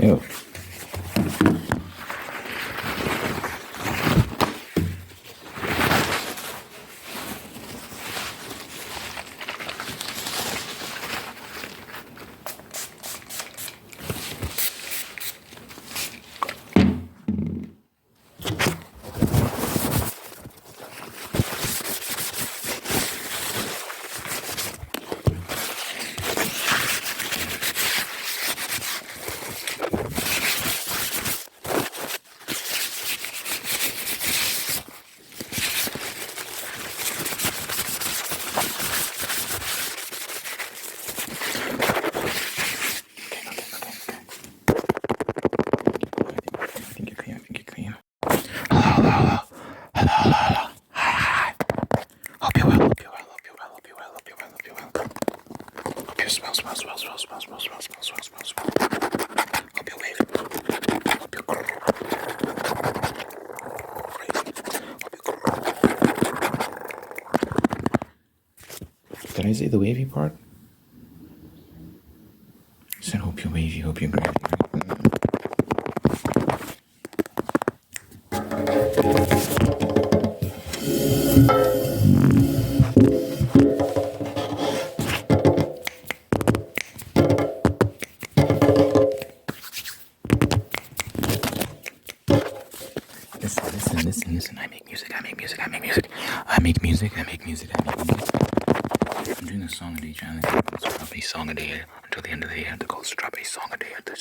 Ew. Did I say the wavy part? I said hope you're wavy, hope you're gravy. Listen. I make music. I'm doing a song a day challenge. So drop a song a day until the end of the year. The goal is to drop a song a day. The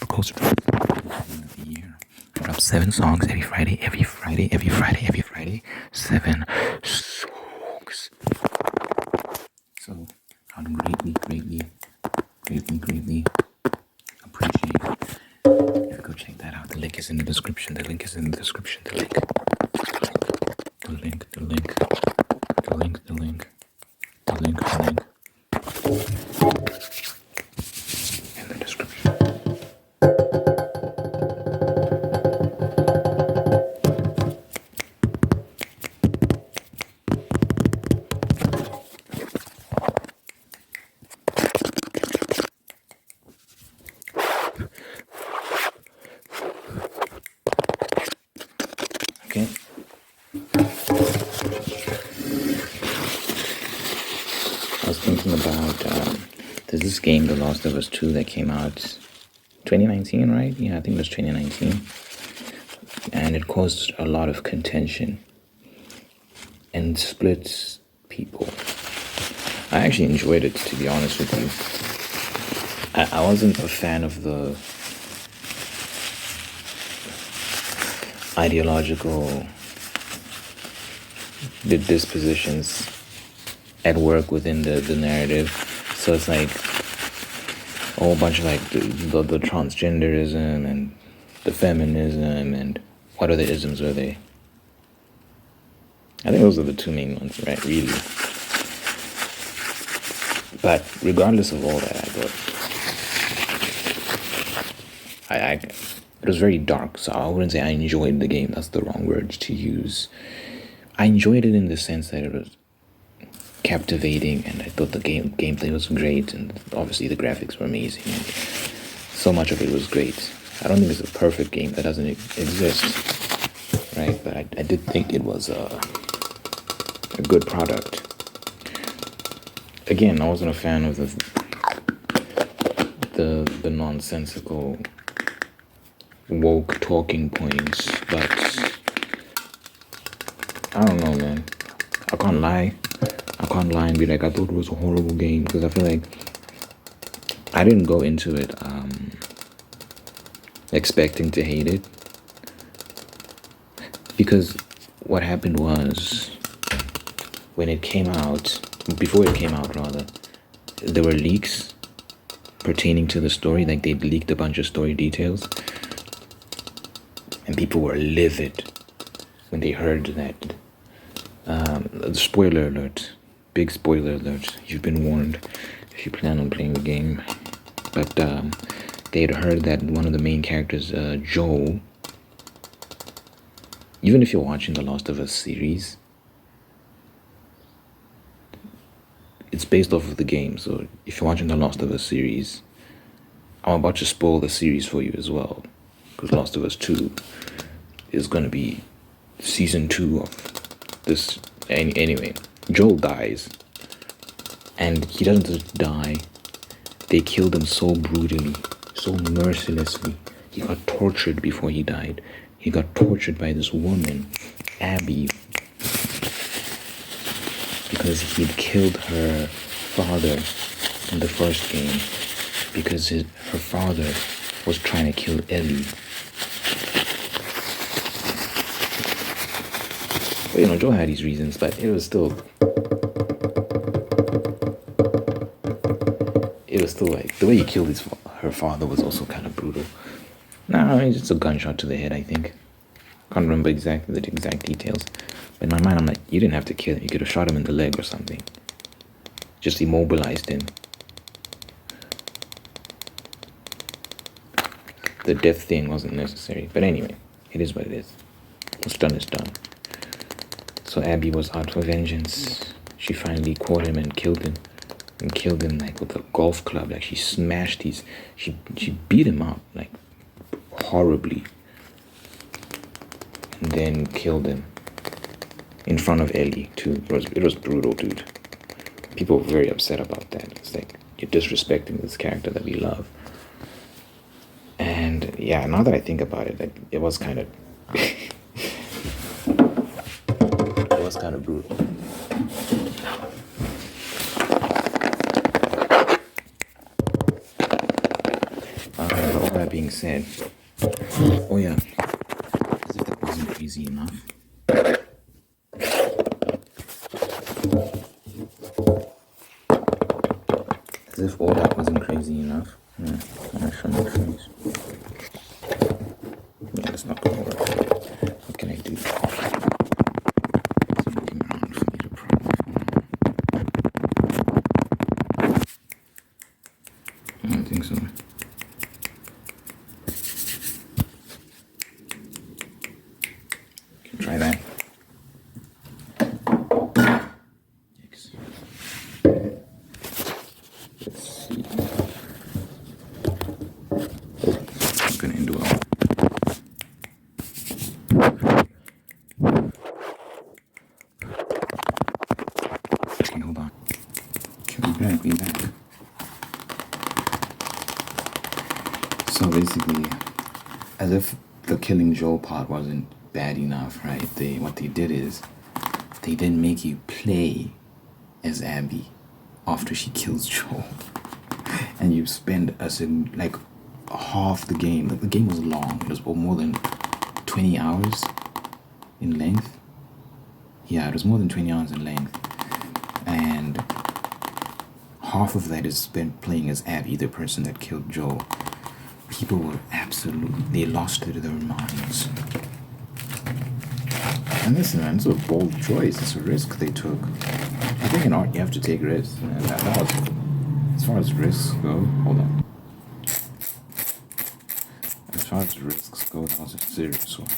goal is to drop a song at the end of the year. I drop 7 songs every Friday. 7 songs. So I would greatly appreciate if you go check that out. The link is in the description. The link. In the description. Okay. I was thinking about there's this game, The Last of Us 2, that came out 2019, right? Yeah, I think it was 2019. And it caused a lot of contention and splits people. I actually enjoyed it, to be honest with you. I wasn't a fan of the ideological dispositions at work within the narrative. So it's like a whole bunch of like the transgenderism and the feminism and what other isms are they? I think those are the 2 main ones, right? Really. But regardless of all that, I thought it was very dark. So I wouldn't say I enjoyed the game. That's the wrong word to use. I enjoyed it in the sense that it was captivating, and I thought the gameplay was great, and obviously the graphics were amazing, and so much of it was great. I don't think it's a perfect game. That doesn't exist, right? But I did think it was a good product. Again, I wasn't a fan of the nonsensical woke talking points, but I don't know, man. I can't lie and be like, I thought it was a horrible game, because I feel like I didn't go into it expecting to hate it, because what happened was, when it came out, before it came out rather, there were leaks pertaining to the story. Like, they leaked a bunch of story details, and people were livid when they heard that. Spoiler alert, big spoiler alert, you've been warned if you plan on playing the game. But they had heard that one of the main characters, Joel, even if you're watching the Last of Us series, it's based off of the game. So if you're watching the Last of Us series, I'm about to spoil the series for you as well, because Last of Us 2 is going to be season 2 of this. Anyway, Joel dies, and he doesn't just die. They killed him so brutally, so mercilessly. He got tortured before he died. He got tortured by this woman, Abby, because he'd killed her father in the first game, because her father was trying to kill Ellie. But you know, Joe had his reasons, but it was still like the way he killed her father was also kind of brutal. No, it's just a gunshot to the head, I think. Can't remember exactly the exact details. But in my mind, I'm like, you didn't have to kill him. You could have shot him in the leg or something. Just immobilized him. The death thing wasn't necessary. But anyway, it is what it is. What's done is done. So Abby was out for vengeance. She finally caught him and killed him. And killed him like with a golf club. Like she smashed she beat him up like horribly. And then killed him. In front of Ellie too. It was brutal, dude. People were very upset about that. It's like, you're disrespecting this character that we love. And yeah, now that I think about it, like, it was kind of it was kind of brutal. But all that being said, oh yeah, as if that wasn't crazy enough. As if all that wasn't crazy enough. Yeah, I'm show my face. Yeah, that's not gonna work. What can I do? It's moving around for me to prop my phone. I don't think so. Can try that. Yikes. Let's see. I'm gonna end well. Okay, hold on. Okay, we back. So basically, as if the killing Joel part wasn't bad enough, right? What they did is they didn't make you play as Abby after she kills Joel, and you spend like half the game. Like, the game was long. It was more than 20 hours in length. Yeah, it was more than 20 hours in length, and half of that is spent playing as Abby, the person that killed Joel. People were they lost their minds. And listen, man, it's a bold choice. It's a risk they took. I think in art you have to take risks. And that was, as far as risks go, hold on. As far as risks go, that was a serious one.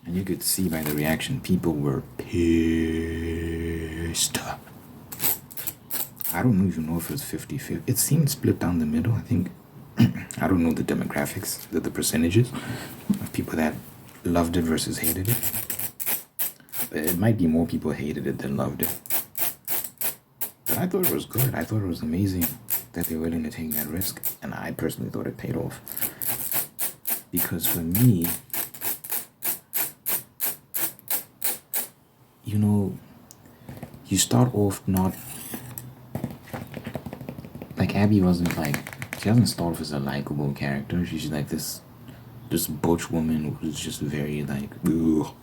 And you could see by the reaction, people were pissed. I don't even know if it was 50-50. It seemed split down the middle, I think. I don't know the demographics, the percentages of people that loved it versus hated it. It might be more people hated it than loved it. But I thought it was good. I thought it was amazing that they were willing to take that risk. And I personally thought it paid off. Because for me, you know, you start off not... Like, Abby wasn't like... She doesn't start off as a likable character. She's like this butch woman who's just very like, ugh.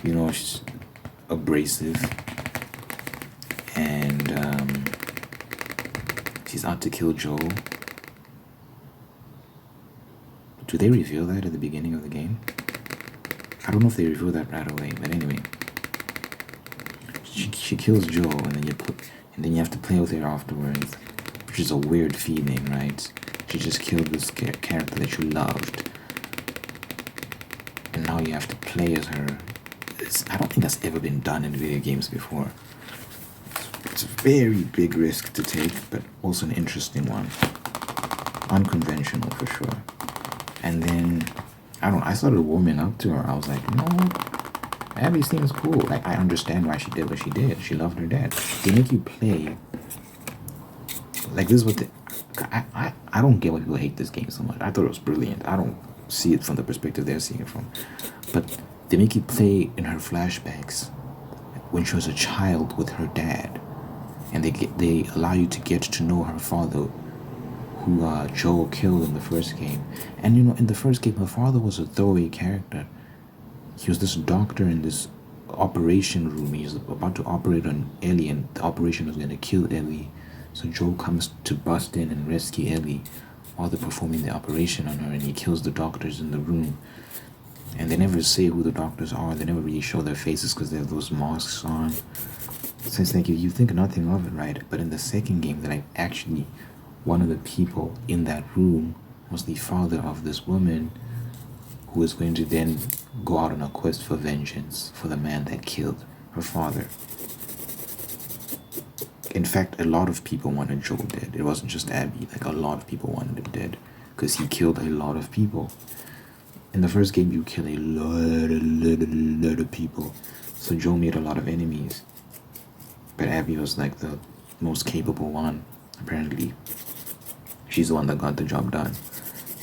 You know, she's abrasive, and she's out to kill Joel. Do they reveal that at the beginning of the game? I don't know if they reveal that right away, but anyway, she kills Joel, and then you have to play with her afterwards. Which is a weird feeling, right? She just killed this character that you loved, and now you have to play as her. I don't think that's ever been done in video games before. It's a very big risk to take, but also an interesting one. unconventional for sure. And then I started warming up to her. I was like, you know what? Abby seems cool. Like, I understand why she did what she did. She loved her dad. They make you play. Like, this is what I don't get why people hate this game so much. I thought it was brilliant. I don't see it from the perspective they're seeing it from. But they make you play in her flashbacks when she was a child with her dad. And they allow you to get to know her father, who Joel killed in the first game. And in the first game, her father was a throwaway character. He was this doctor in this operation room. He was about to operate on Ellie, and the operation was going to kill Ellie. So Joel comes to bust in and rescue Ellie while they're performing the operation on her, and he kills the doctors in the room. And they never say who the doctors are. They never really show their faces because they have those masks on. So it's like you think nothing of it, right? But in the second game, that actually one of the people in that room was the father of this woman, who is going to then go out on a quest for vengeance for the man that killed her father. In fact, a lot of people wanted Joel dead. It wasn't just Abby. Like, a lot of people wanted him dead because he killed a lot of people. In the first game, you kill a lot of people. So Joel made a lot of enemies. But Abby was like the most capable one, apparently. She's the one that got the job done.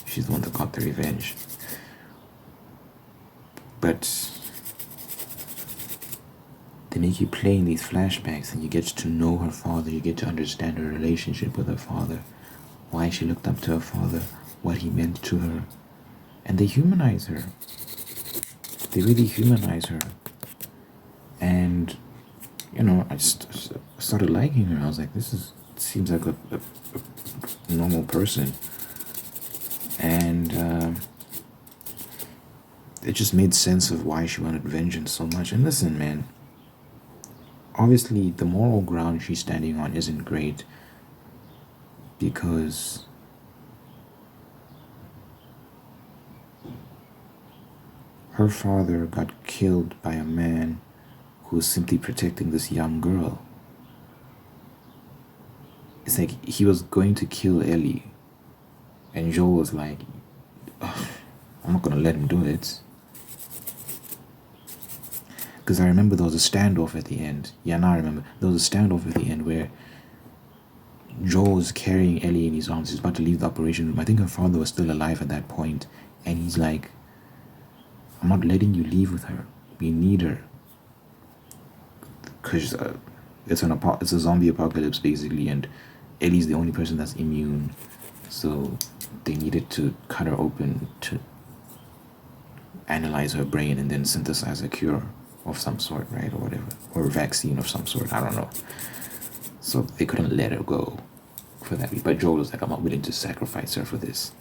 She's the one that got the revenge. But they make you play in these flashbacks, and you get to know her father. You get to understand her relationship with her father, why she looked up to her father, what he meant to her. And they humanize her. They really humanize her. And, I just started liking her. I was like, seems like a normal person. And it just made sense of why she wanted vengeance so much. And listen, man, obviously the moral ground she's standing on isn't great, because her father got killed by a man who was simply protecting this young girl. It's like he was going to kill Ellie, and Joel was like, I'm not gonna let him do it. Because I remember there was a standoff at the end. Yeah, now I remember. There was a standoff at the end where Joel was carrying Ellie in his arms. He's about to leave the operation room. I think her father was still alive at that point. And he's like, I'm not letting you leave with her. We need her. Because it's a zombie apocalypse, basically. And Ellie's the only person that's immune. So they needed to cut her open to analyze her brain and then synthesize a cure of some sort, right? Or whatever. Or a vaccine of some sort. I don't know. So they couldn't let her go for that. But Joel was like, I'm not willing to sacrifice her for this.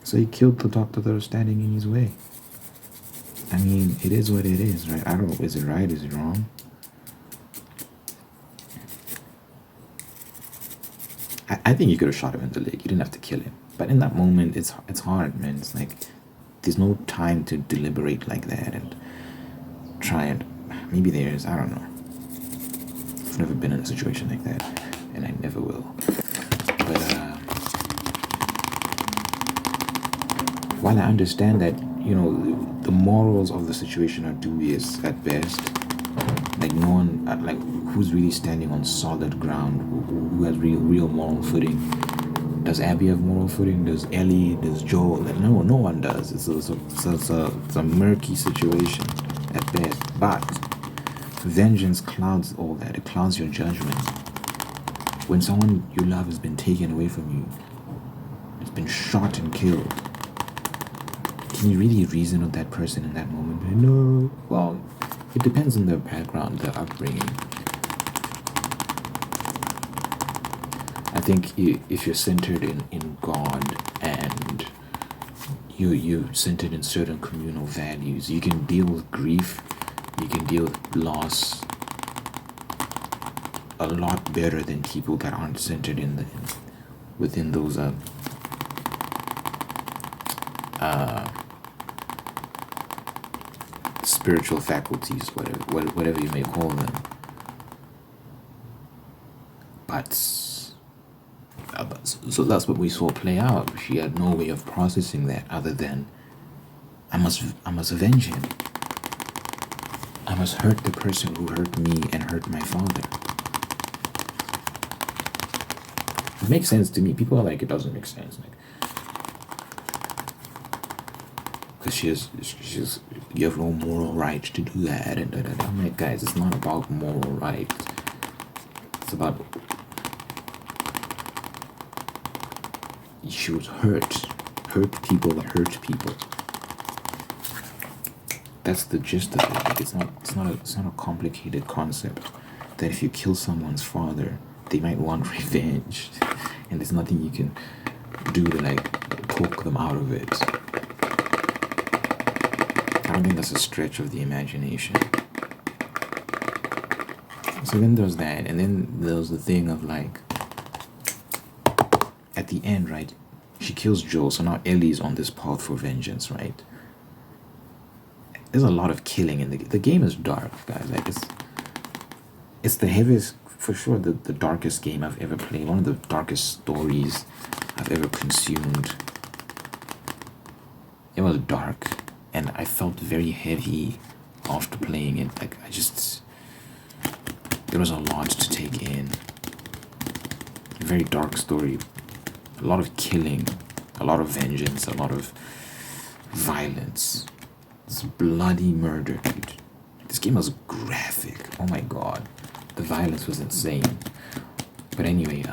So he killed the doctor that was standing in his way. I mean, it is what it is, right? I don't know. Is it right? Is it wrong? I think you could have shot him in the leg. You didn't have to kill him. But in that moment, it's hard, man. It's like, there's no time to deliberate like that and try and... Maybe there is. I don't know. I've never been in a situation like that. And I never will. But, while I understand that, the morals of the situation are dubious at best, like no one, like who's really standing on solid ground, who has real moral footing? Does Abby have moral footing? Does Ellie? Does Joel? Like, no one does. It's a murky situation at best. But vengeance clouds all that. It clouds your judgment. When someone you love has been taken away from you, has been shot and killed, can you really reason with that person in that moment? No. Well, it depends on their background, their upbringing. I think if you're centered in God and you're centered in certain communal values, you can deal with grief, you can deal with loss a lot better than people that aren't centered within those spiritual faculties, whatever you may call them. But So that's what we saw play out. She had no way of processing that other than I must avenge him. I must hurt the person who hurt me and hurt my father. It makes sense to me. People are like, it doesn't make sense. Like, because she's you have no moral right to do that. And I'm like, guys, it's not about moral rights. It's about she was hurt people that hurt people. That's the gist of it. Like, it's not a complicated concept. That if you kill someone's father, they might want revenge, and there's nothing you can do to like talk them out of it. I don't think that's a stretch of the imagination. So then there's that, and then there's the thing of like, at the end, right? She kills Joel, so now Ellie's on this path for vengeance, right? There's a lot of killing in the game is dark, guys. Like it's the heaviest, for sure, the darkest game I've ever played. One of the darkest stories I've ever consumed. It was dark, and I felt very heavy after playing it. Like there was a lot to take in. A very dark story. A lot of killing, a lot of vengeance, a lot of violence. It's bloody murder, dude. This game was graphic. Oh my god. The violence was insane. But anyway,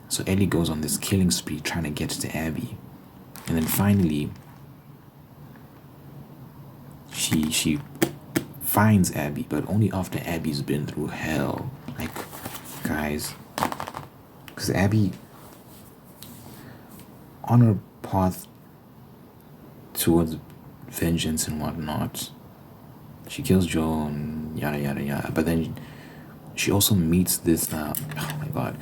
so Ellie goes on this killing spree trying to get to Abby. And then finally, she finds Abby, but only after Abby's been through hell. Like, guys, because Abby, on her path towards vengeance and whatnot, she kills Joel and yada yada yada. But then she also meets this oh my god,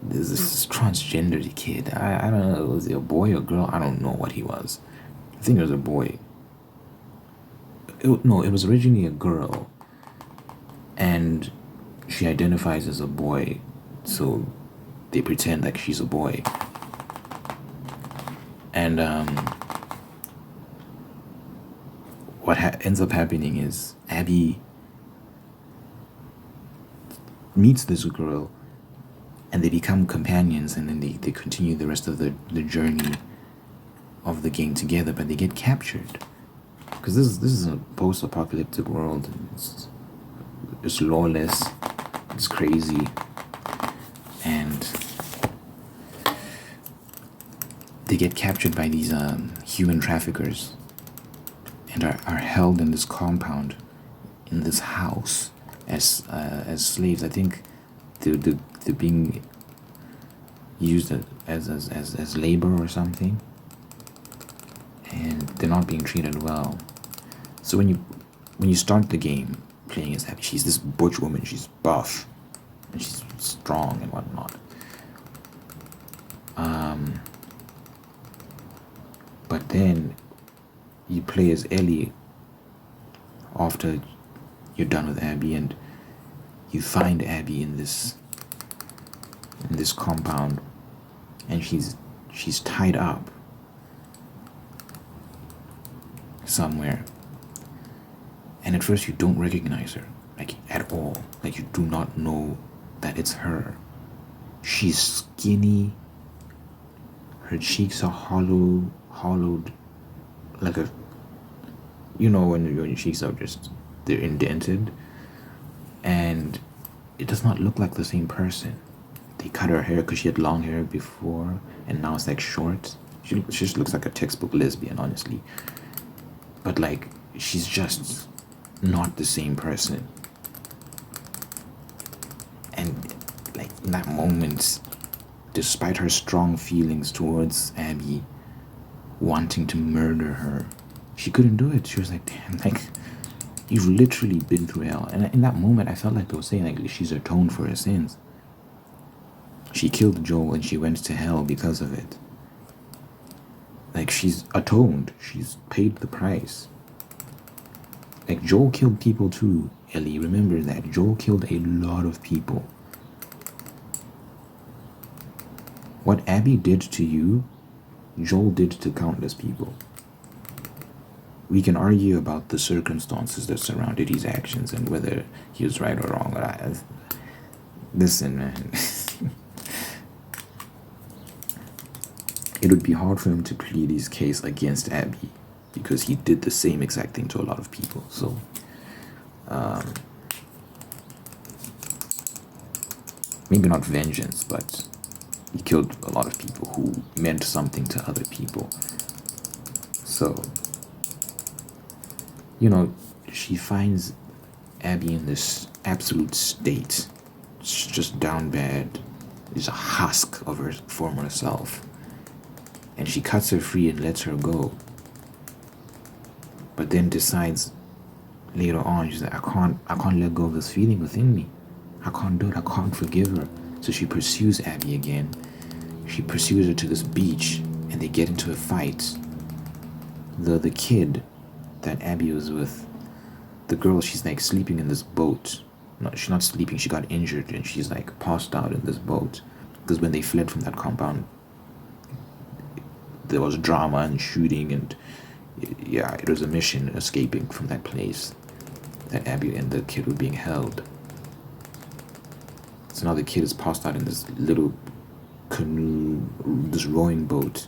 this transgender kid. I don't know, was it a boy or girl? I don't know what he was. I think it was a boy. No, it was originally a girl, and she identifies as a boy, so they pretend like she's a boy. And what ends up happening is Abby meets this girl, and they become companions, and then they continue the rest of the journey of the game together, but they get captured. Because this is a post-apocalyptic world. It's lawless, it's crazy, and they get captured by these human traffickers and are held in this compound, in this house, as slaves. I think they're being used as labor or something, and they're not being treated well. So when you start the game playing as Abby, she's this butch woman. She's buff and she's strong and whatnot. But then you play as Ellie after you're done with Abby, and you find Abby in this compound, and she's tied up somewhere. And at first you don't recognize her, like, at all. Like, you do not know that it's her. She's skinny. Her cheeks are hollowed, like a, you know, when your cheeks are just, they're indented. And it does not look like the same person. They cut her hair because she had long hair before, and now it's like short. She just looks like a textbook lesbian, honestly. But like, she's just not the same person. And like, in that moment, despite her strong feelings towards Abby, wanting to murder her, she couldn't do it. She was like, damn, like, you've literally been through hell. And in that moment, I felt like they were saying, like, she's atoned for her sins. She killed Joel and she went to hell because of it. Like, she's atoned. She's paid the price. Like, Joel killed people too, Ellie. Remember that. Joel killed a lot of people. What Abby did to you, Joel did to countless people. We can argue about the circumstances that surrounded his actions and whether he was right or wrong. Listen, man. It would be hard for him to plead his case against Abby because he did the same exact thing to a lot of people. So, maybe not vengeance, but he killed a lot of people who meant something to other people. So, she finds Abby in this absolute state. It's just down bad. Is a husk of her former self. And she cuts her free and lets her go. But then decides later on, she's like, I can't let go of this feeling within me. I can't do it. I can't forgive her. So she pursues Abby again. She pursues her to this beach, and they get into a fight. The kid that Abby was with, the girl, she's like sleeping in this boat. No, she's not sleeping. She got injured, and she's like passed out in this boat. Because when they fled from that compound, there was drama and shooting, and yeah, it was a mission escaping from that place that Abby and the kid were being held. So now the kid is passed out in this little canoe, this rowing boat,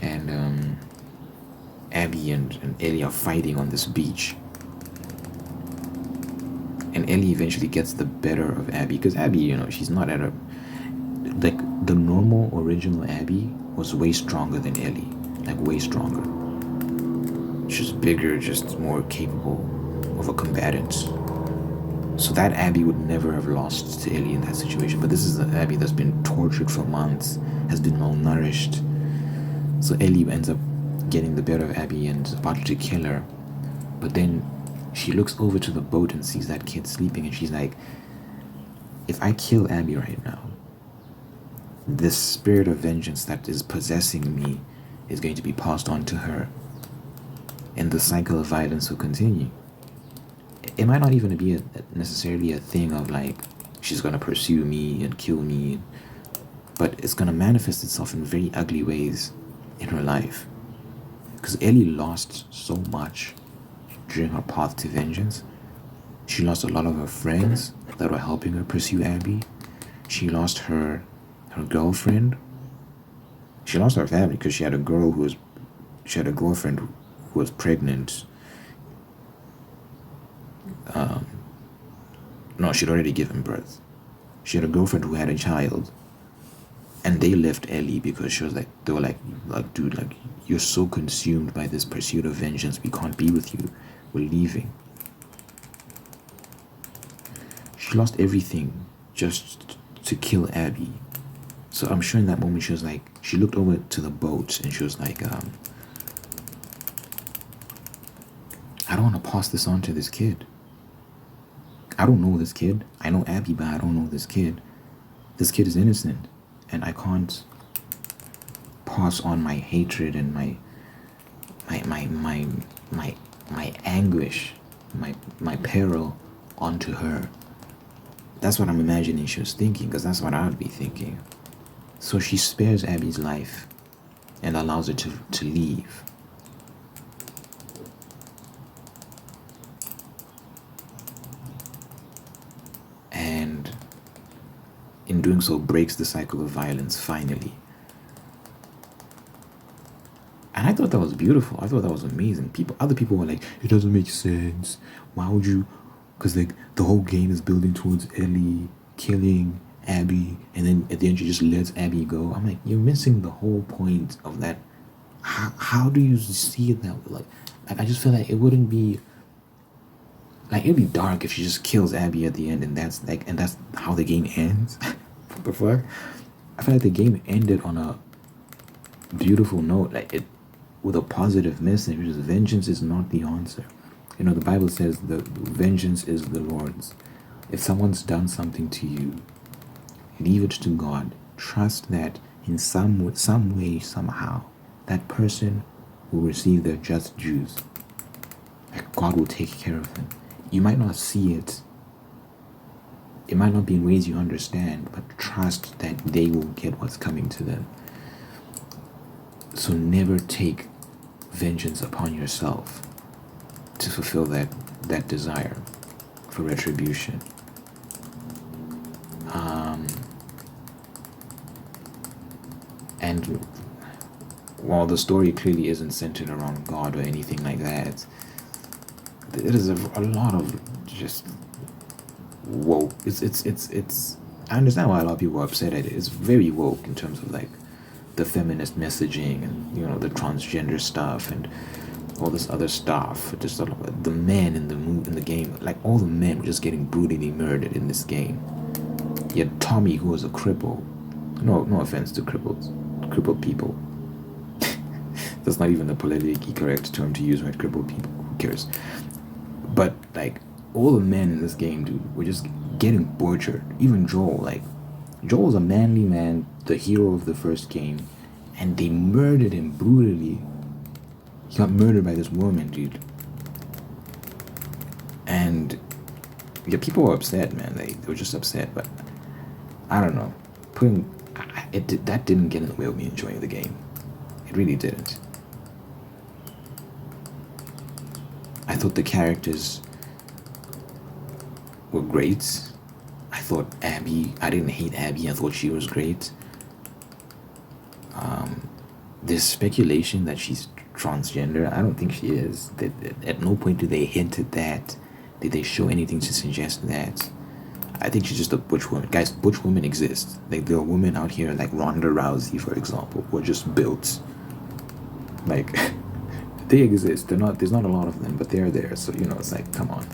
and Abby and Ellie are fighting on this beach. And Ellie eventually gets the better of Abby because Abby, she's not at a like the normal original Abby was way stronger than Ellie, like way stronger. She's bigger, just more capable of a combatant. So that Abby would never have lost to Ellie in that situation. But this is the Abby that's been tortured for months, has been malnourished. So Ellie ends up getting the better of Abby and is about to kill her. But then she looks over to the boat and sees that kid sleeping, and she's like, if I kill Abby right now, this spirit of vengeance that is possessing me is going to be passed on to her, and the cycle of violence will continue. It might not even be necessarily a thing of like she's gonna pursue me and kill me, but it's gonna manifest itself in very ugly ways in her life. Because Ellie lost so much during her path to vengeance. She lost a lot of her friends that were helping her pursue Abby. She lost her girlfriend. She lost her family because she had a girlfriend who was pregnant. No, she'd already given birth. She had a girlfriend who had a child, and they left Ellie because they were like, dude, like, you're so consumed by this pursuit of vengeance, we can't be with you, we're leaving. She lost everything just to kill Abby. So I'm sure in that moment she was like, she looked over to the boat and she was like, I don't want to pass this on to this kid. I don't know this kid. I know Abby, but I don't know this kid. This kid is innocent, and I can't pass on my hatred and my anguish, my peril onto her. That's what I'm imagining she was thinking, because that's what I would be thinking. So she spares Abby's life and allows her to leave. And in doing so, breaks the cycle of violence finally. And I thought that was beautiful. I thought that was amazing. Other people were like, it doesn't make sense. Why would you? Because like the whole game is building towards Ellie killing Abby, and then at the end she just lets Abby go. I'm like, you're missing the whole point of that. How do you see it that way? Like I just feel like it wouldn't be like, it'd be dark if she just kills Abby at the end, and that's how the game ends. What the fuck? I feel like the game ended on a beautiful note, with a positive message, which is vengeance is not the answer. The Bible says the vengeance is the Lord's. If someone's done something to you, leave it to God. Trust that in some way, somehow, that person will receive their just dues. Like God will take care of them. You might not see it It might not be in ways you understand, but trust that they will get what's coming to them. So never take vengeance upon yourself to fulfill that desire for retribution. And while the story clearly isn't centered around God or anything like that, it is a lot of just woke. It's. I understand why a lot of people are upset at it. It's very woke in terms of like the feminist messaging and the transgender stuff and all this other stuff. Just sort of the men in the game, like all the men were just getting brutally murdered in this game. Yet Tommy, who was a cripple, no offense to crippled people. That's not even a politically correct term to use, right? Crippled people, who cares? But like all the men in this game, dude, were just getting butchered. Even Joel, like Joel's a manly man, the hero of the first game, and they murdered him brutally. He got murdered by this woman, dude. And yeah, people were upset, man. They were just upset, but I don't know. That didn't get in the way of me enjoying the game. It really didn't. I thought the characters were great. I thought Abby, I didn't hate Abby. I thought she was great. There's speculation that she's transgender. I don't think she is. At no point do they hint at that. Did they show anything to suggest that? I think she's just a butch woman. Guys, butch women exist. Like, there are women out here, like Ronda Rousey, for example, who are just built. Like, they exist. There's not a lot of them, but they're there. So, it's like, come on.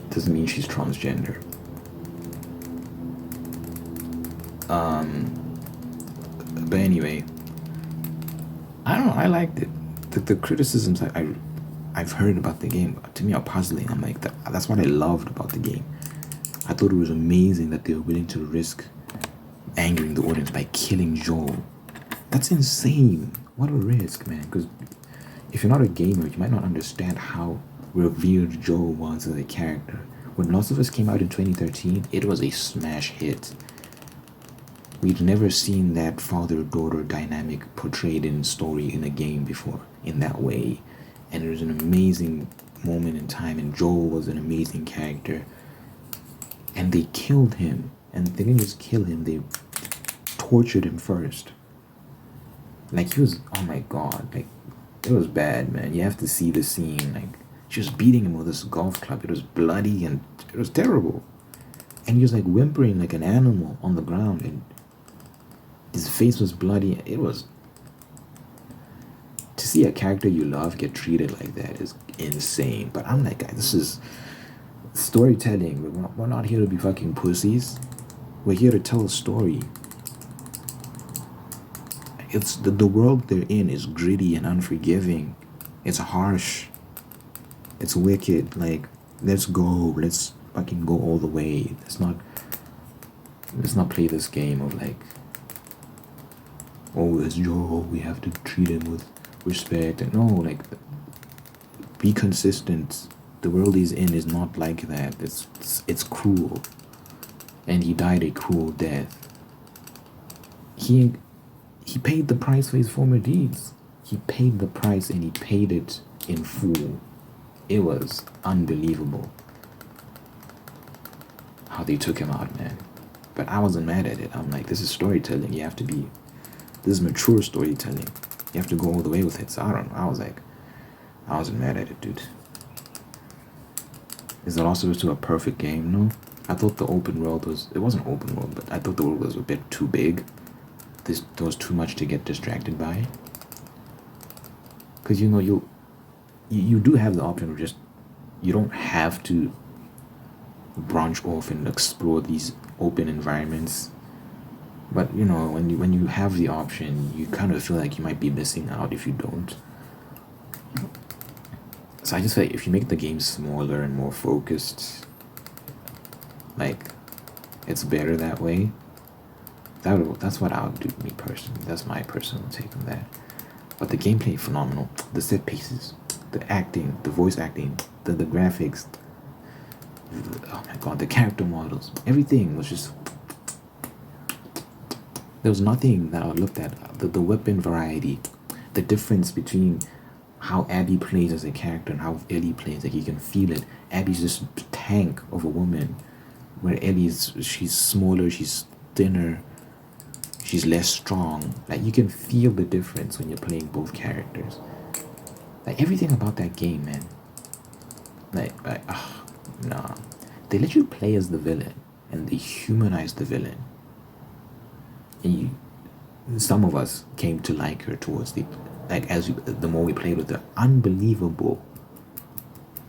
Doesn't mean she's transgender. But anyway, I don't know. I liked it. The criticisms I've heard about the game, to me, are puzzling. I'm like, that's what I loved about the game. I thought it was amazing that they were willing to risk angering the audience by killing Joel. That's insane. What a risk, man. Because if you're not a gamer, you might not understand how revered Joel was as a character. When Last of Us came out in 2013, it was a smash hit. We'd never seen that father-daughter dynamic portrayed in story in a game before in that way. And it was an amazing moment in time, and Joel was an amazing character. And they killed him. And they didn't just kill him, they tortured him first. Like, he was, oh my god, like, it was bad, man. You have to see the scene. Like, she was beating him with this golf club. It was bloody and it was terrible. And he was like whimpering like an animal on the ground, and his face was bloody. It was, to see a character you love get treated like that is insane. But I'm like, guys, this is storytelling. We're not here to be fucking pussies. We're here to tell a story. It's the world they're in is gritty and unforgiving. It's harsh. It's wicked. Like, let's go. Let's fucking go all the way. Let's not play this game of like, oh, it's Joel, we have to treat him with respect. And no, like, be consistent. The world he's in is not like that. It's cruel. And he died a cruel death. He paid the price for his former deeds. He paid the price, and he paid it in full. It was unbelievable how they took him out, man. But I wasn't mad at it. I'm like, this is storytelling. This is mature storytelling. You have to go all the way with it. So I don't know. I wasn't mad at it, dude. Is The Last of Us 2 a perfect game? No. I thought the open world it wasn't open world, but I thought the world was a bit too big. There was too much to get distracted by. Because, you do have the option of just, you don't have to branch off and explore these open environments. But, when you have the option, you kind of feel like you might be missing out if you don't. So I just feel like if you make the game smaller and more focused, like, it's better that way. That's what I would do, me personally. That's my personal take on that. But the gameplay, phenomenal. The set pieces, the acting, the voice acting, the graphics, Oh my god, the character models, everything was just, there was nothing that I looked at. The weapon variety, the difference between how Abby plays as a character and how Ellie plays, like you can feel it. Abby's just a tank of a woman, where she's smaller, she's thinner, she's less strong. Like you can feel the difference when you're playing both characters. Like everything about that game, man. Nah. They let you play as the villain and they humanize the villain. And some of us came to like her towards the more we played with her. Unbelievable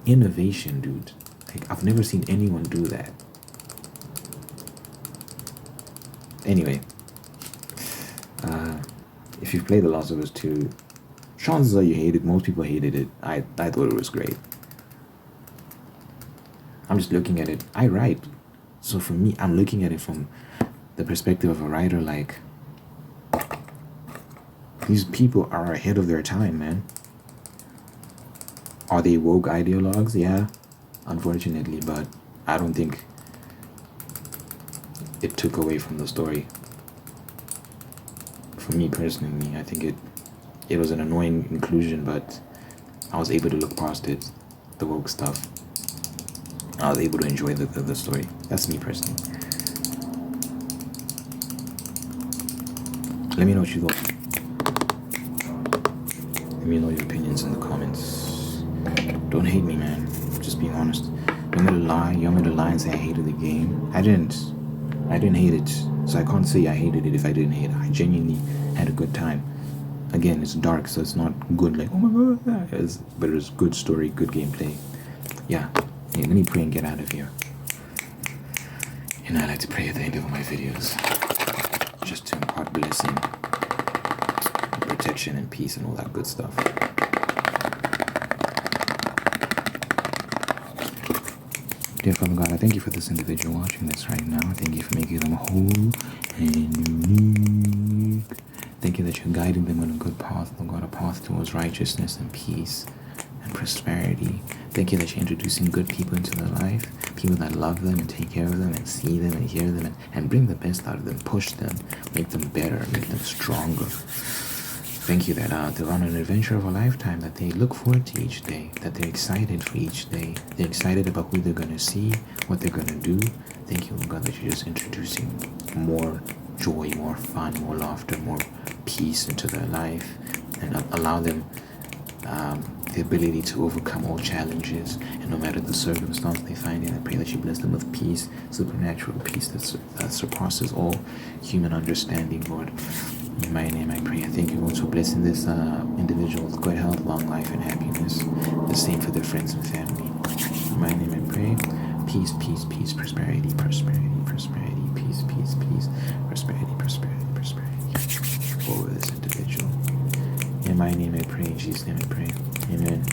innovation, dude. Like I've never seen anyone do that. Anyway, if you've played The Last of Us 2, chances are you hate it. Most people hated it. I thought it was great. I'm just looking at it. I write. So for me, I'm looking at it from the perspective of a writer. Like, these people are ahead of their time, man. Are they woke ideologues? Yeah, unfortunately, but I don't think it took away from the story. For me personally, I think it was an annoying inclusion, but I was able to look past it, the woke stuff. I was able to enjoy the story. That's me personally. Let me know what you thought. Let me know your opinions in the comments. Don't hate me, man. Just being honest. You want me to lie? You want me to lie and say I hated the game? I didn't hate it. So I can't say I hated it if I didn't hate it. I genuinely had a good time. Again, it's dark, so it's not good like, oh my god, but it was good story, good gameplay. Yeah. Hey, let me pray and get out of here. And I like to pray at the end of my videos, just to impart blessing, protection, and peace, and all that good stuff. Dear Father God, I thank you for this individual watching this right now. Thank you for making them whole and unique. Thank you that you're guiding them on a good path, Lord God, a path towards righteousness and peace and prosperity. Thank you that you're introducing good people into their life, people that love them and take care of them and see them and hear them and bring the best out of them, push them, make them better, make them stronger. Thank you that they're on an adventure of a lifetime, that they look forward to each day, that they're excited for each day. They're excited about who they're going to see, what they're going to do. Thank you, Lord God, that you're just introducing more joy, more fun, more laughter, more peace into their life, and allow them the ability to overcome all challenges, and no matter the circumstance they find in. I pray that you bless them with peace, supernatural peace that surpasses all human understanding, Lord. In my name I pray. I thank you, Lord, for blessing this individual with good health, long life, and happiness. The same for their friends and family. In my name I pray. Peace, peace, peace, prosperity, prosperity, prosperity, peace, peace, peace, prosperity, prosperity, prosperity over this individual. In my name I pray, in Jesus' name I pray. Amen.